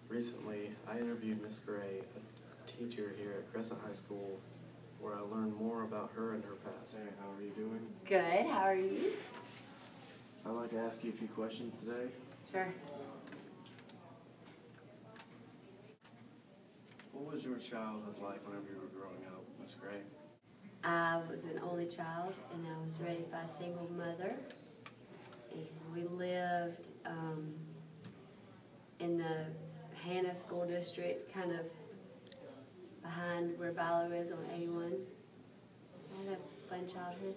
Recently, I interviewed Miss Gray, a teacher here at Crescent High School, where I learned more about her and her past. Hey, how are you doing? Good, how are you? I'd like to ask you a few questions today. Sure. What was your childhood like whenever you were growing up, Miss Gray? I was an only child, and I was raised by a single mother. And we lived in the Hannah School District, kind of behind where Bilo is on 81. I had a fun childhood.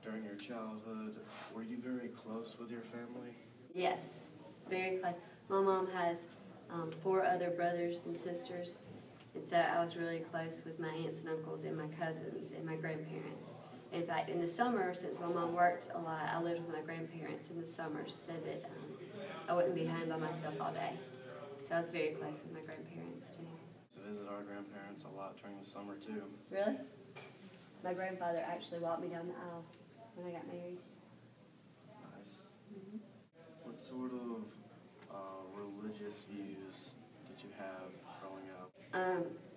During your childhood, were you very close with your family? Yes, very close. My mom has 4 other brothers and sisters, and so I was really close with my aunts and uncles and my cousins and my grandparents. In fact, in the summer, since my mom worked a lot, I lived with my grandparents in the summers so that I wouldn't be home by myself all day. So I was very close with my grandparents too. To visit our grandparents a lot during the summer too. Really? My grandfather actually walked me down the aisle when I got married. That's nice. Mm-hmm. What sort of religious views did you have growing up?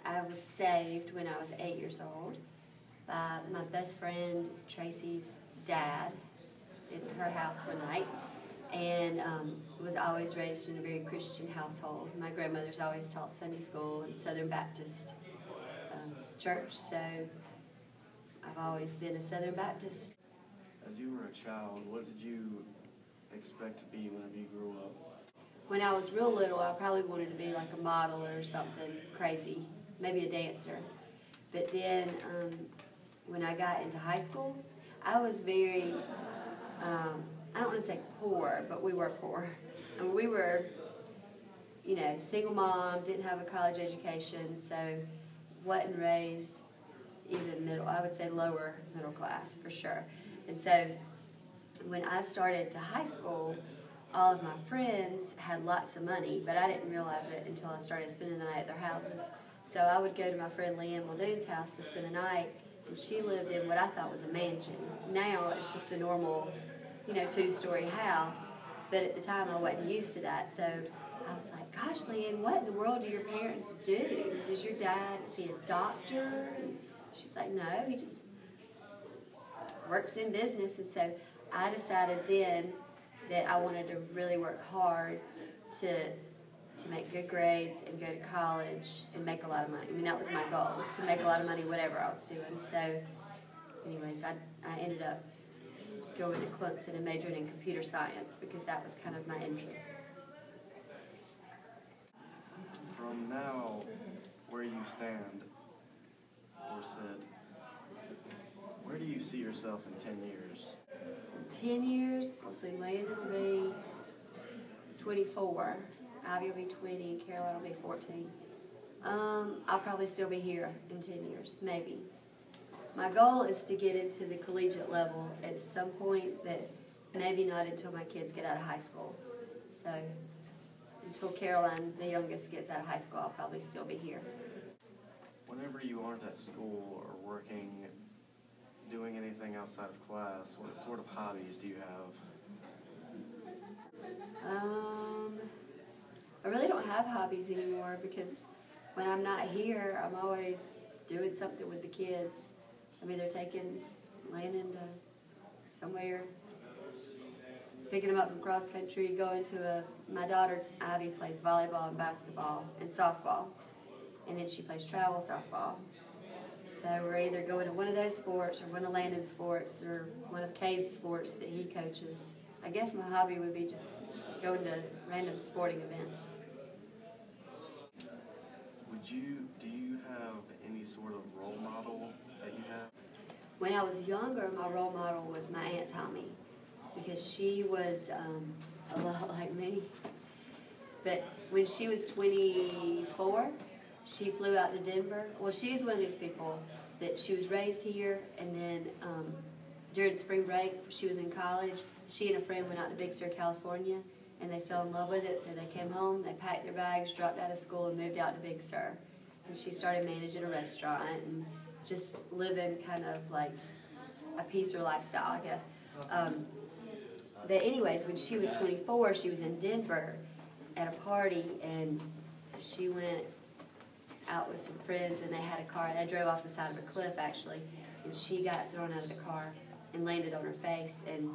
I was saved when I was 8 years old by my best friend Tracy's dad in her house one night, and was always raised in a very Christian household. My grandmother's always taught Sunday school and Southern Baptist church, so I've always been a Southern Baptist. As you were a child, what did you expect to be whenever you grew up? When I was real little, I probably wanted to be like a model or something crazy, maybe a dancer. But then when I got into high school, I was very, I don't want to say poor, but we were poor. And we were, you know, single mom, didn't have a college education, so wasn't raised even middle, I would say lower middle class for sure. And so when I started to high school, all of my friends had lots of money, but I didn't realize it until I started spending the night at their houses. So I would go to my friend Leanne Muldoon's house to spend the night, and she lived in what I thought was a mansion. Now it's just a normal, you know, 2-story house, but at the time I wasn't used to that. So I was like, gosh, Leanne, what in the world do your parents do? Does your dad, is he a doctor? And she's like, no, he just works in business. And so I decided then that I wanted to really work hard to make good grades and go to college and make a lot of money. I mean, that was my goal, was to make a lot of money whatever I was doing. So anyways, I ended up going to Clemson and majoring in computer science because that was kind of my interests. From now, where you stand or sit, where do you see yourself in 10 years? 10 years, let's see, Landon will be 24, Ivy will be 20, and Caroline will be 14. I'll probably still be here in 10 years, maybe. My goal is to get into the collegiate level at some point, that maybe not until my kids get out of high school. So until Caroline, the youngest, gets out of high school, I'll probably still be here. Whenever you aren't at school or working, doing anything outside of class, what sort of hobbies do you have? I really don't have hobbies anymore because when I'm not here, I'm always doing something with the kids. I'm either taking Landon to somewhere, picking him up from cross country, going to my daughter Ivy plays volleyball and basketball and softball, and then she plays travel softball. So we're either going to one of those sports or one of Landon's sports or one of Cade's sports that he coaches. I guess my hobby would be just going to random sporting events. Do you have any sort of role model that you have? When I was younger, my role model was my Aunt Tommy because she was a lot like me. But when she was 24, she flew out to Denver. Well, she's one of these people that she was raised here, and then during spring break, she was in college. She and a friend went out to Big Sur, California, and they fell in love with it, so they came home, they packed their bags, dropped out of school, and moved out to Big Sur. And she started managing a restaurant and just living kind of like a peacer lifestyle, I guess. But anyways, when she was 24, she was in Denver at a party, and she went out with some friends, and they had a car. They drove off the side of a cliff, actually, and she got thrown out of the car and landed on her face, and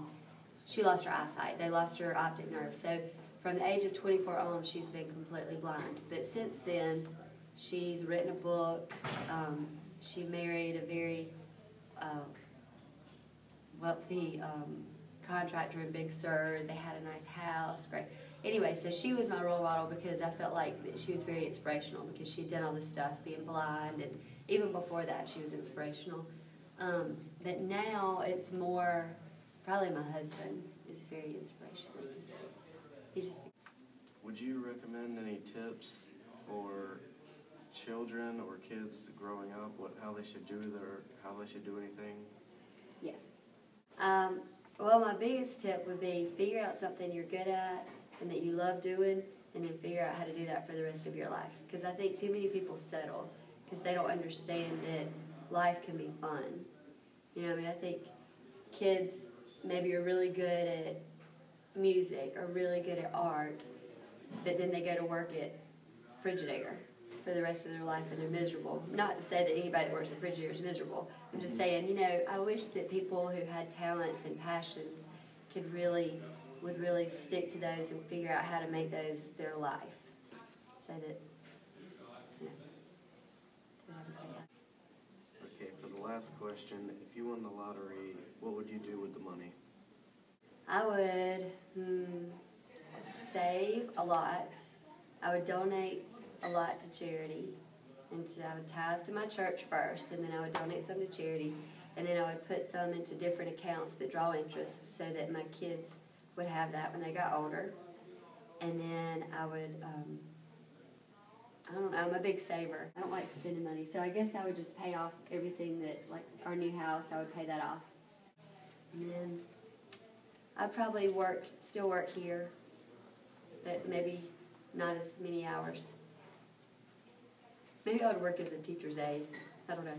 she lost her eyesight. They lost her optic nerve. So from the age of 24 on, she's been completely blind. But since then, she's written a book. She married a very wealthy contractor in Big Sur. They had a nice house, great. Anyway, so she was my role model because I felt like that she was very inspirational because she'd done all this stuff, being blind, and even before that she was inspirational. But now it's more, probably my husband is very inspirational because he's just... Would you recommend any tips for children or kids growing up, how they should do anything? Yes. Well, my biggest tip would be figure out something you're good at and that you love doing, and then figure out how to do that for the rest of your life. Because I think too many people settle because they don't understand that life can be fun. You know what I mean? I think kids maybe are really good at music or really good at art, but then they go to work at Frigidaire for the rest of their life and they're miserable. Not to say that anybody that works at Frigidaire is miserable. I'm just saying, you know, I wish that people who had talents and passions would really stick to those and figure out how to make those their life. So that, you know. Okay, for the last question, if you won the lottery, what would you do with the money? I would save a lot. I would donate a lot to charity. And so I would tithe to my church first, and then I would donate some to charity, and then I would put some into different accounts that draw interest so that my kids would have that when they got older. And then I would, I don't know, I'm a big saver. I don't like spending money, so I guess I would just pay off everything that, like our new house, I would pay that off. And then I'd probably still work here, but maybe not as many hours. Maybe I would work as a teacher's aide. I don't know.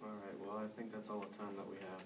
All right, well, I think that's all the time that we have.